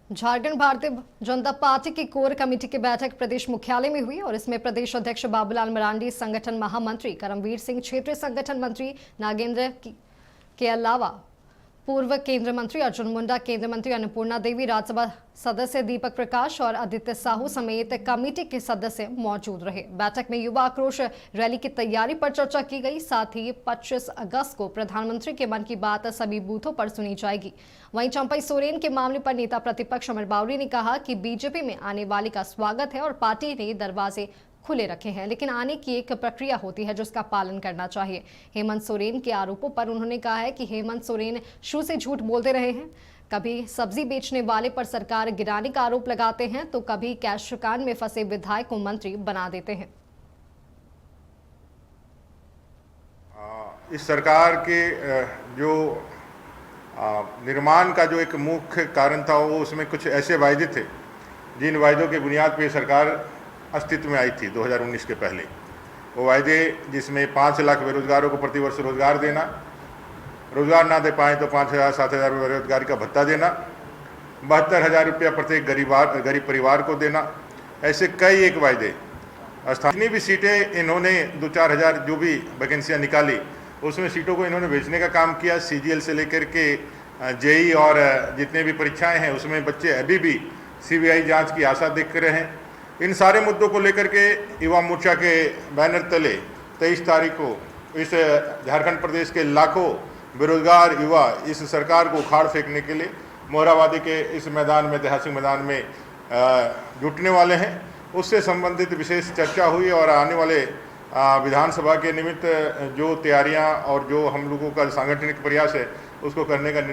Jharkhand Bharatiya Janata party की core committee की बैठक प्रदेश मुख्यालय में हुई और इसमें प्रदेश अध्यक्ष बाबूलाल मरांडी, संगठन महामंत्री करमवीर सिंह, क्षेत्रीय संगठन मंत्री नागेंद्र के अलावा पूर्व केंद्रीय मंत्री अर्जुन मुंडा, केंद्रीय मंत्री अन्नपूर्णा देवी, राज्यसभा सदस्य दीपक प्रकाश और आदित्य साहू समेत कमेटी के सदस्य मौजूद रहे। बैठक में युवा आक्रोश रैली की तैयारी पर चर्चा की गई। साथ ही 25 अगस्त को प्रधानमंत्री के मन की बात सभी बूथों पर सुनी जाएगी। वहीं चंपई सोरेन के मामले पर नेता प्रतिपक्ष अमर बावरी ने कहा कि बीजेपी में आने वाले का स्वागत है और पार्टी ने दरवाजे खुले रखे हैं, लेकिन आने की एक प्रक्रिया होती है जिसका पालन करना चाहिए। हेमंत सोरेन के आरोपों पर उन्होंने कहा है कि हेमंत सोरेन शुरू से झूठ बोलते रहे हैं। कभी सब्जी बेचने वाले पर सरकार गिराने का आरोप लगाते हैं तो कभी कैश कांड में फंसे विधायक को मंत्री बना देते हैं। इस सरकार के जो निर्माण का जो एक मुख्य कारण था वो उसमें कुछ ऐसे वायदे थे जिन वायदों के बुनियाद पर सरकार अस्तित्व में आई थी 2019 के पहले। वो वायदे जिसमें 5 लाख बेरोजगारों को प्रतिवर्ष रोजगार देना, रोजगार ना दे पाए तो 5,000-7,000 बेरोजगारी का भत्ता देना, 72,000 रुपया प्रत्येक गरीब परिवार को देना, ऐसे कई एक वायदे। स्थानीय भी सीटें इन्होंने 2-4 हज़ार जो भी वैकेंसियाँ निकाली उसमें सीटों को इन्होंने बेचने का काम किया। CGL से लेकर के JEE और जितने भी परीक्षाएँ हैं उसमें बच्चे अभी भी CBI जाँच की आशा देख रहे हैं। इन सारे मुद्दों को लेकर के युवा मोर्चा के बैनर तले 23 तारीख को इस झारखंड प्रदेश के लाखों बेरोजगार युवा इस सरकार को उखाड़ फेंकने के लिए मोरहाबादी के इस मैदान में, ऐतिहासिक मैदान में जुटने वाले हैं। उससे संबंधित विशेष चर्चा हुई और आने वाले विधानसभा के निमित्त जो तैयारियां और जो हम लोगों का सांगठनिक प्रयास है उसको करने का निर्णय